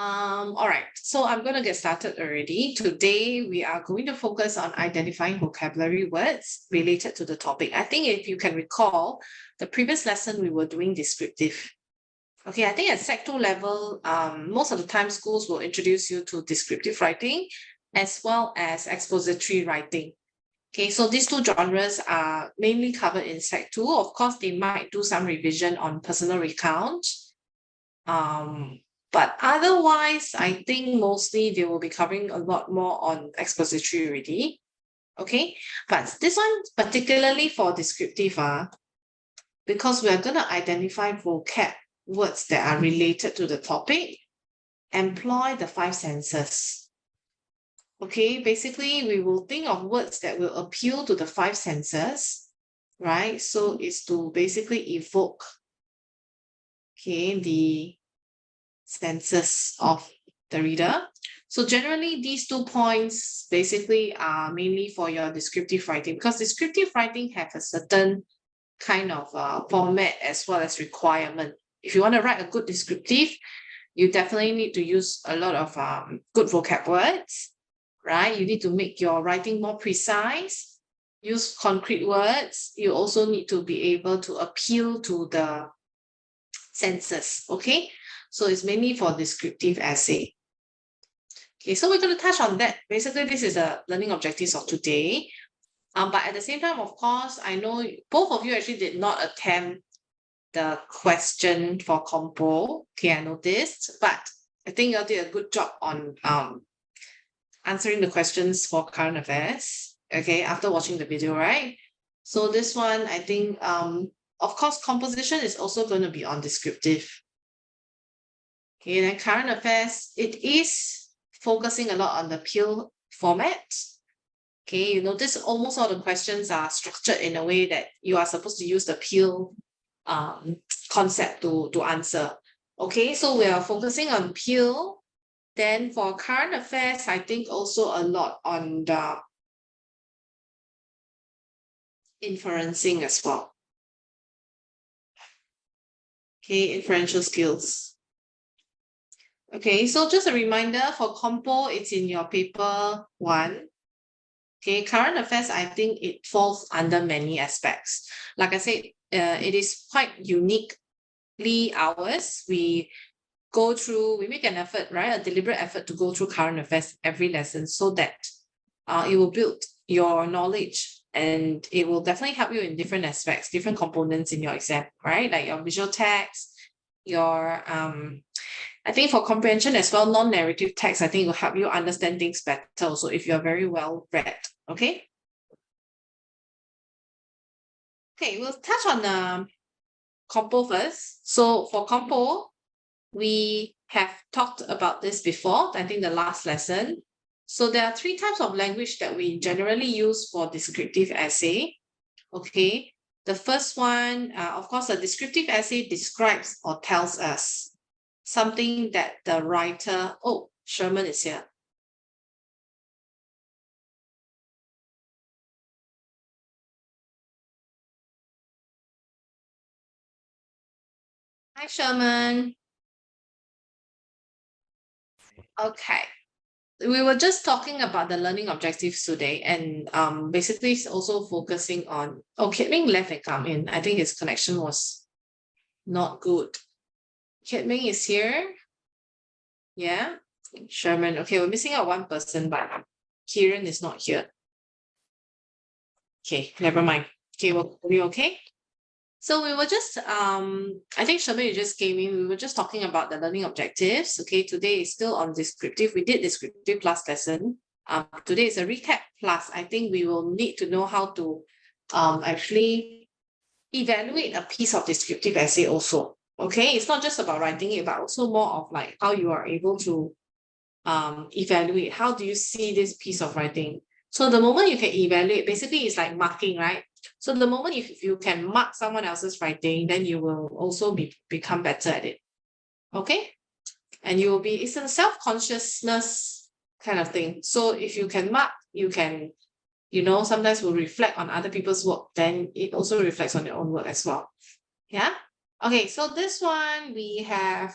All right, so I'm going to get started already. Today, we are going to focus on identifying vocabulary words related to the topic. I think if you can recall, the previous lesson we were doing descriptive. Okay, I think at Sec 2 level, most of the time schools will introduce you to descriptive writing as well as expository writing. Okay, so these two genres are mainly covered in Sec 2. Of course, they might do some revision on personal recount. But otherwise, I think mostly they will be covering a lot more on expository already. Okay, but this one particularly for descriptive, because we are going to identify vocab words that are related to the topic, employ the 5 senses. Okay, basically we will think of words that will appeal to the 5 senses, right? So it's to basically evoke, okay, the senses of the reader. So generally, these 2 points basically are mainly for your descriptive writing, because descriptive writing have a certain kind of format as well as requirement. If you want to write a good descriptive, you definitely need to use a lot of good vocab words, right? You need to make your writing more precise, use concrete words. You also need to be able to appeal to the senses, okay? So it's mainly for descriptive essay. Okay, so we're going to touch on that. Basically, this is the learning objectives of today. But at the same time, of course, I know both of you actually did not attempt the question for compo. Okay, I noticed, but I think you did a good job on answering the questions for current affairs. Okay, after watching the video, right? So this one, I think, of course, composition is also going to be on descriptive. Okay, then current affairs, it is focusing a lot on the Peel format. Okay, you notice almost all the questions are structured in a way that you are supposed to use the Peel concept to answer. Okay, so we are focusing on Peel. Then for current affairs, I think also a lot on the inferencing as well. Okay, inferential skills. Okay, so just a reminder for compo, it's in your paper 1. Okay, current affairs, I think it falls under many aspects. Like I said, it is quite uniquely ours. We make an effort, right? A deliberate effort to go through current affairs every lesson so that it will build your knowledge and it will definitely help you in different aspects, different components in your exam, right? Like your visual text, your I think for comprehension as well, non-narrative text, I think it will help you understand things better also if you're very well read, okay? Okay, we'll touch on compo first. So for compo, we have talked about this before, I think the last lesson. So there are 3 types of language that we generally use for descriptive essay, okay? The first one, of course, a descriptive essay describes or tells us something that the writer, oh, Sherman is here. Hi, Sherman. Okay. We were just talking about the learning objectives today and basically also focusing on, oh, Kit Ming left and come in. I think his connection was not good. Kit Ming is here. Yeah. Sherman. Okay, we're missing out one person, but Kieran is not here. Okay, never mind. Okay, we okay? So we were just, I think Sherman, you just came in. We were just talking about the learning objectives. Okay, today is still on descriptive. We did descriptive class lesson. Today is a recap class. I think we will need to know how to actually evaluate a piece of descriptive essay also. Okay, it's not just about writing it, but also more of like how you are able to evaluate. How do you see this piece of writing? So the moment you can evaluate, basically it's like marking, right? So the moment if you can mark someone else's writing, then you will also become better at it. Okay? And you will be, it's a self-consciousness kind of thing. So if you can mark, you can, sometimes will reflect on other people's work, then it also reflects on your own work as well. Yeah? Okay, so this one we have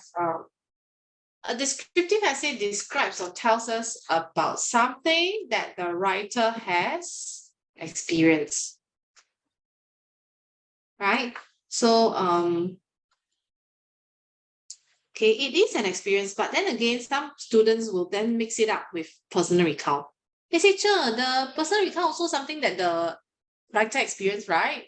A descriptive essay describes or tells us about something that the writer has experienced, right? So, okay, it is an experience, but then again, some students will then mix it up with personal recount. They say, sure, the personal recount also something that the writer experienced, right?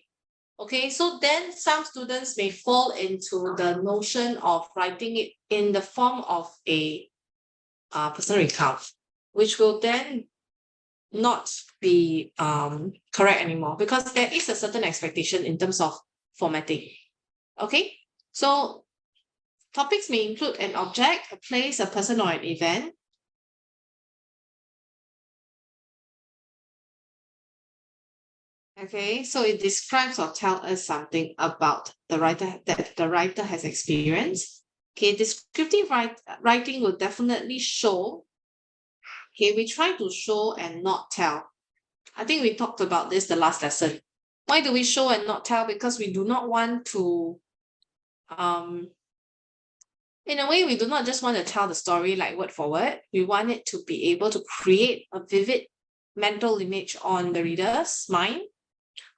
Okay, so then some students may fall into the notion of writing it in the form of a personal recount, which will then not be correct anymore because there is a certain expectation in terms of formatting. Okay, so topics may include an object, a place, a person, or an event. Okay, so it describes or tells us something about the writer that the writer has experienced. Okay, descriptive writing will definitely show. Okay, we try to show and not tell. I think we talked about this the last lesson. Why do we show and not tell? Because we do not want to, in a way, we do not just want to tell the story like word for word. We want it to be able to create a vivid mental image on the reader's mind,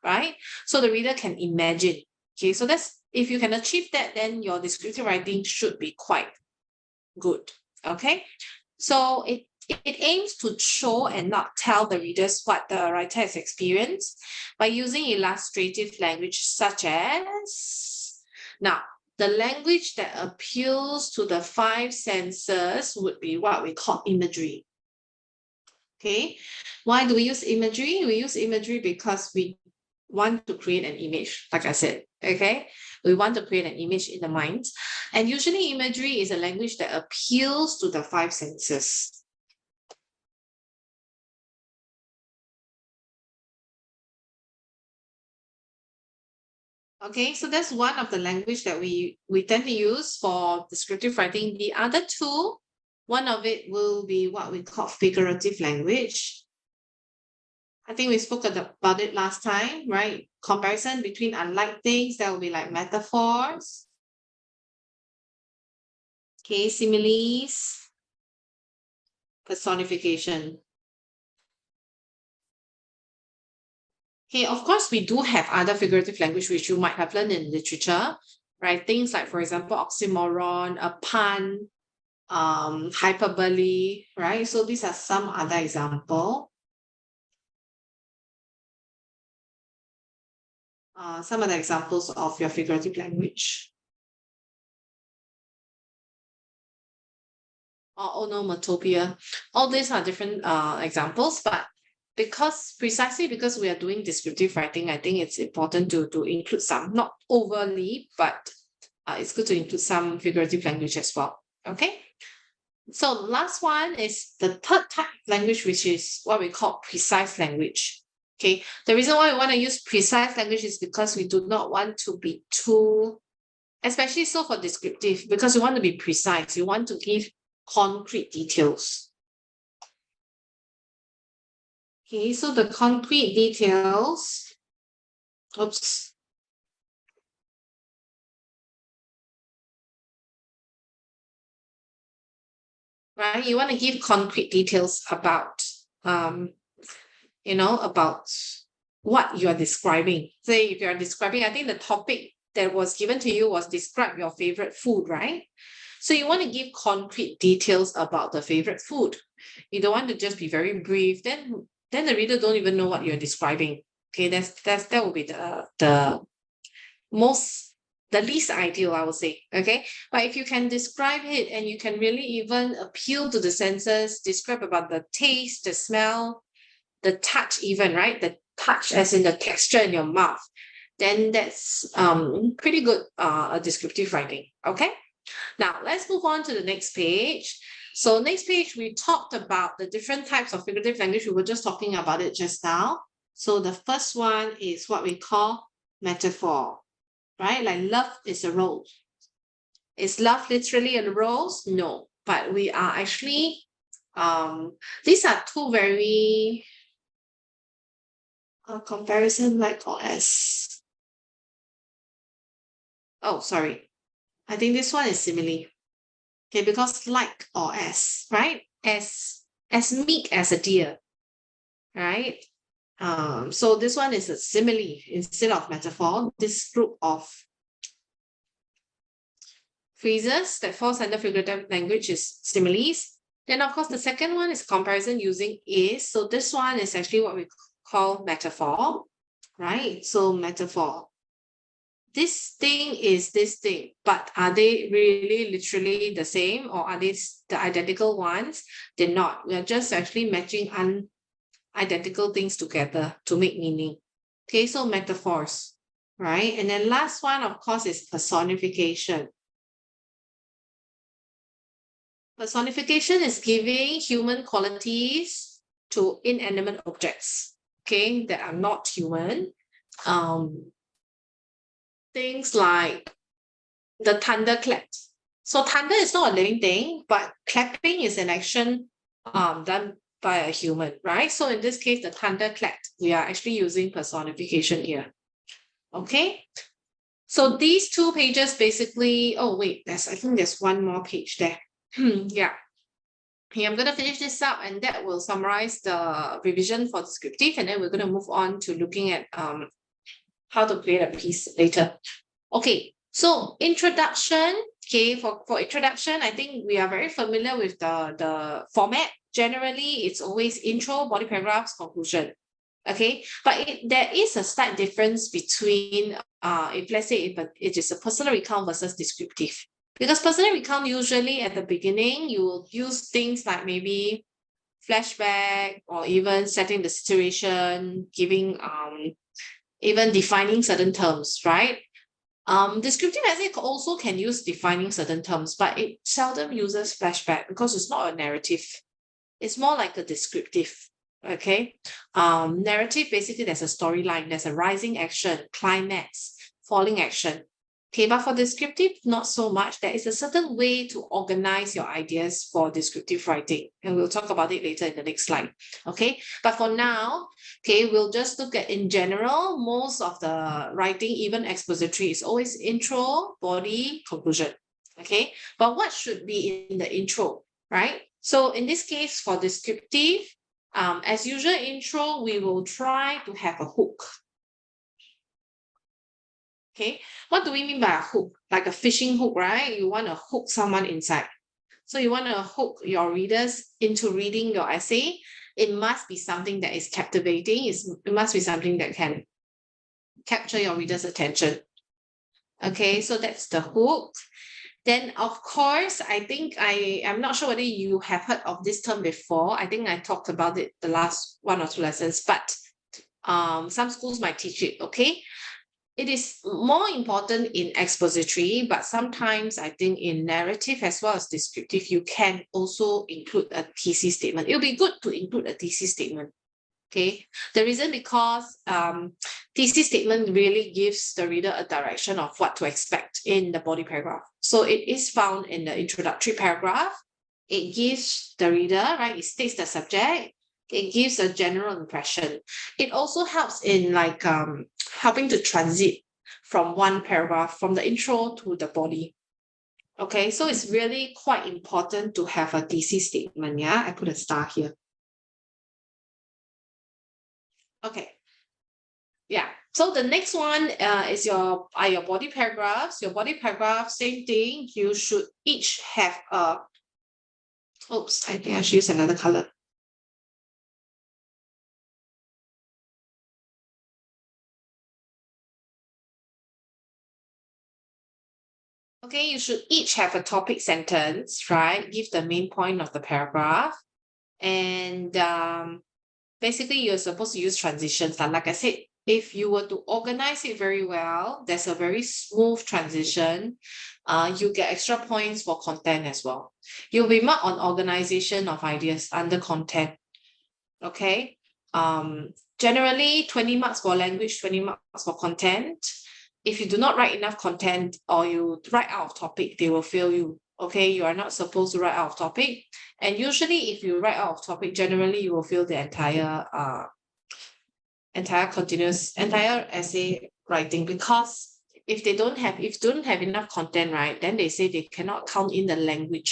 right? So the reader can imagine. Okay, so that's if you can achieve that, then your descriptive writing should be quite good. Okay, so it aims to show and not tell the readers what the writer has experienced by using illustrative language such as, now, the language that appeals to the five senses would be what we call imagery. Okay, why do we use imagery? We use imagery because we want to create an image, like I said, okay? We want to create an image in the mind. And usually imagery is a language that appeals to the five senses. Okay, so that's one of the language that we tend to use for descriptive writing. The other two, one of it will be what we call figurative language. I think we spoke about it last time, right? Comparison between unlike things, that will be like metaphors. Okay, similes, personification. Okay, of course, we do have other figurative language which you might have learned in literature, right? Things like, for example, oxymoron, a pun, hyperbole, right? So these are some other example. Some other examples of your figurative language. Or onomatopoeia. All these are different examples, but precisely because we are doing descriptive writing, I think it's important to include some, not overly, but it's good to include some figurative language as well. Okay. So last one is the third type of language, which is what we call precise language. Okay. The reason why we want to use precise language is because we do not want to be too, especially so for descriptive, because we want to be precise. You want to give concrete details. Okay, so the concrete details, oops. Right, you want to give concrete details about, about what you are describing. Say if you are describing, I think the topic that was given to you was describe your favorite food, right? So you want to give concrete details about the favorite food. You don't want to just be very brief. Then the reader don't even know what you're describing. Okay, that will be the least ideal, I would say. Okay, but if you can describe it and you can really even appeal to the senses, describe about the taste, the smell, the touch, even, right? The touch, as in the texture in your mouth, then that's pretty good descriptive writing. Okay, now let's move on to the next page. So next page, we talked about the different types of figurative language. We were just talking about it just now. So the first one is what we call metaphor, right? Like love is a rose. Is love literally a rose? No, but we are actually, these are two very comparison like or as. Oh, sorry. I think this one is simile. Okay, because like or as, right? As meek as a deer, right? So this one is a simile instead of metaphor. This group of phrases that falls under figurative language is similes. Then, of course, the second one is comparison using is. So this one is actually what we call metaphor, right? So metaphor. This thing is this thing, but are they really literally the same, or are they the identical ones? They're not. We are just actually matching unidentical things together to make meaning. Okay, so metaphors, right? And then last one, of course, is personification. Personification is giving human qualities to inanimate objects, okay, that are not human. Things like the thunder clapped. So thunder is not a living thing, but clapping is an action done by a human, right? So in this case, the thunder clapped. We are actually using personification here. Okay. So these 2 pages basically, oh wait, I think there's one more page there. Yeah. Okay, I'm going to finish this up, and that will summarize the revision for descriptive, and then we're going to move on to looking at how to create a piece later. Okay, so introduction. Okay, for introduction, I think we are very familiar with the format. Generally, it's always intro, body paragraphs, conclusion. Okay, but there is a slight difference between if let's say if it is a personal recount versus descriptive. Because personal recount, usually at the beginning, you will use things like maybe flashback or even setting the situation, giving even defining certain terms, right? Descriptive essay also can use defining certain terms, but it seldom uses flashback because it's not a narrative. It's more like a descriptive. Okay. Narrative, basically there's a storyline, there's a rising action, climax, falling action. Okay, but for descriptive, not so much. There is a certain way to organize your ideas for descriptive writing, and we'll talk about it later in the next slide. Okay, but for now, okay, we'll just look at in general, most of the writing, even expository, is always intro, body, conclusion. Okay, but what should be in the intro, right? So in this case, for descriptive, as usual intro, we will try to have a hook. Okay, what do we mean by a hook? Like a fishing hook, right? You want to hook someone inside. So you want to hook your readers into reading your essay. It must be something that is captivating. It must be something that can capture your readers' attention. Okay, so that's the hook. Then, of course, I think I'm not sure whether you have heard of this term before. I think I talked about it the last 1 or 2 lessons, but some schools might teach it, okay? It is more important in expository, but sometimes I think in narrative as well as descriptive, you can also include a thesis statement. It'll be good to include a thesis statement. Okay, the reason because thesis statement really gives the reader a direction of what to expect in the body paragraph. So it is found in the introductory paragraph. It gives the reader, right? It states the subject. It gives a general impression. It also helps in like helping to transit from one paragraph, from the intro to the body. Okay, so it's really quite important to have a thesis statement. Yeah, I put a star here. Okay. Yeah. So the next one is your body paragraphs. Your body paragraph, same thing. You should each have a. Oops, I think I should use another color. Okay, you should each have a topic sentence, right? Give the main point of the paragraph. And basically, you're supposed to use transitions. Like I said, if you were to organize it very well, there's a very smooth transition. You get extra points for content as well. You'll be marked on organization of ideas under content. Okay. Generally, 20 marks for language, 20 marks for content. If you do not write enough content or you write out of topic, they will fail you. Okay, you are not supposed to write out of topic. And usually if you write out of topic, generally you will fail the entire entire essay writing, because if don't have enough content, right, then they say they cannot count in the language.